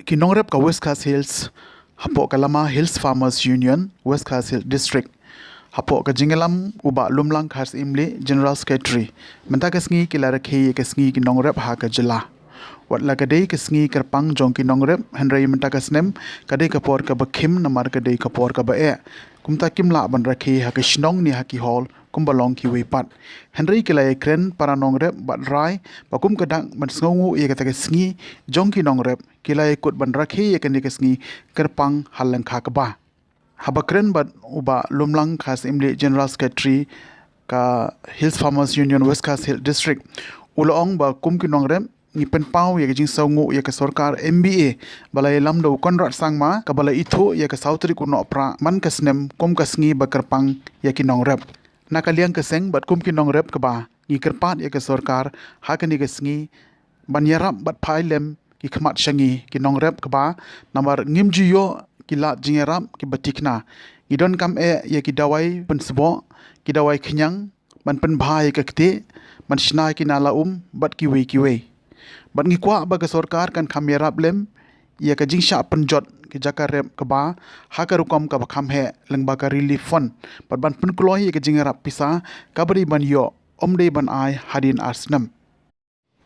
Kinongrep ka West Coast Hills, hapo kalama Hills Farmers Union, West Coast Hills District. Hapo ka jingalam uba lumlang khas imli General Secretary. Menta kasngi kilara khe kasngi kinongrep ha ka jela. Wat la kadai kasngi kerpang jong kinongrep Henry menta kasnem kadai kapor ka bakhim namar kadai kapor ka ba e. Kumta kimla ban rakhe ha ka shnong ni ha ki hall kumbalong ki wepat. Henry kilai kren para nongrep bat rai bakum kadang ban sngongu ye kata kasngi jong kinongrep kilai kut ban rakhe ye kani kasngi kerpang halang kha ka ba. Habakren bat uba lumlang khas imli General Secretary ka Hills Farmers Union West Coast Hill District uloong ba kum kinongrep ni penpau ye jing saungu ye ka sarkar MBA balai lamdo konrat sangma ka balai itho ye ka sautri kuno pra man kasnem kum kasngi ba kerpang ye kinongrep nakaliang keseng bat kum kinongrep ka ba ni kerpat ye ka sarkar hakani kasngi banyarap bat phailem ki khmat shangi kinongrep ka ba namar ngimjiyo kila jingerap ki batikna idon kam ye ki dawai pensbo ki dawai khinyang ban pen bhai ka kte man shna ki nala bat ki we bat ngi kwa ba ka sarkar kan khamyarap lem ye ka jingsha penjot ki jakarep ka ba hakarukom ka bakham he lengba ka relief fund bat ban pen kloi ye ka jingerap pisa kabri ban yo omdei ban ai hadin asnam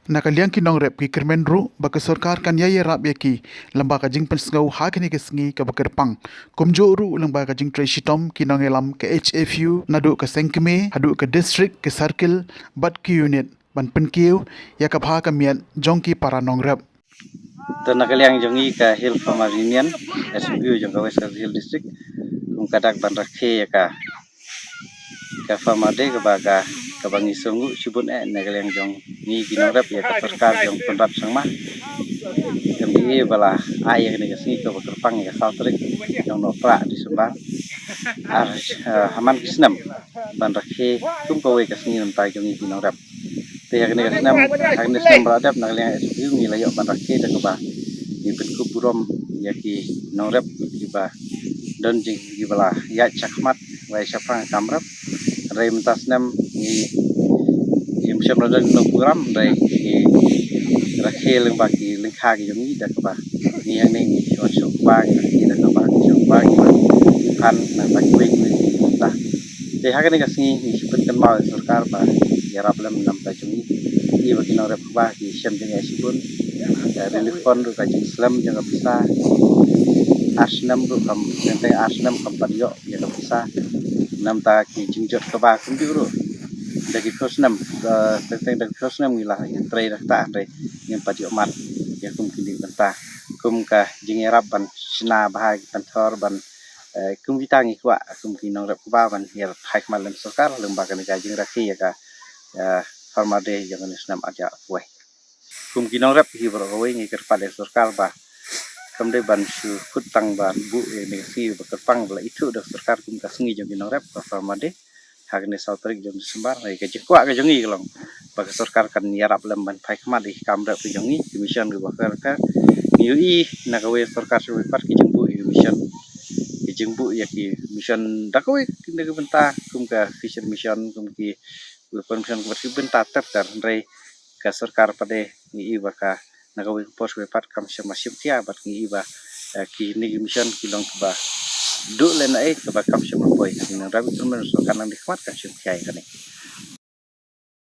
nakaliang kinongrep ki kermenru baka sarkar kan ya rap yaki lamba ka jing pensngau ha kini kesngi ka bakerpang kumjoru lamba ka jing treshitom kinongelam ka HFU nadu ka sengkme hadu ka district ka circle bat ki unit ban penkiu ya ka pha ka mian jongki para nongrep to nakaliang jongi ka Hill Farmers Union SBU jong ka West Coast Hill District kung kadak ban rakhe ka farmade ka baga ka bangi sungu subun nakaliang jong ni ginograp ya ka sarkar jong konrap sangma kami bala ay ni ka singi ka bakerpang ya sautrik jong no pra di sumbar ar haman kisnam ban rakhe kum ka we ka singi nam tai jong ni ginograp te ya ni ka sinam agnes nam beradab nakaliang SBU ni layo ban rakhe da ka ba ni penku burom ya ki nograp ki ba don jing ki bala ya chakmat wa syafang kamrap rai mentasnam ni msyam radon no program rai ki rakhe leng baki leng kha ki jongi da ka ba ni yang ni wasuk ba ki da ka ba sok ba ki kan na ba ki we ta te ha ni ka singi ni sipet kan ma sarkar ba ya rablam nam ta jongi i ba ki no rep ba ki syam jeng sibun relief fund ka jing slam jang bisa asnam ru kam nente asnam kam padyo ya ka bisa nam ta ki jingjot ka ba kum ju ru da ki khosnam teng da khosnam ngilah ya tre da ta re ngem padyo mat ya kum ki ding ta kum ka jingerap ban sna bahag ban thor ban kum kita ngi kwa kum ki nong rap ba ban ya haik malam sarkar lembaga negara jing rakhi ya ka farmade jangan isnam aja we kum ki nong rap hi bro we ngi kerpade sarkar ba kam de ban su khutang ban bu ni si bakerpang bla itu da sarkar kum ka singi jong ki nong rap farmade hagne sautrik jong sembar ai ke jekwa ke jongi kelong bagi sarkar kan yarap lemban pai khmat di kamra pi jongi mission ke bakar ka niui na kawe sarkar su pat ki jengbu ya ki mission da kawe ne ke benta kum ka fisher mission kum ki permission ke benta ter rai ka sarkar pade ni baka na kawe pos we pat kam syam tia bat ni ba ki ni mission ki long ba du len ai ke bakam syam boy ni rabi termen sarkar nang dikmat ka syam tia kan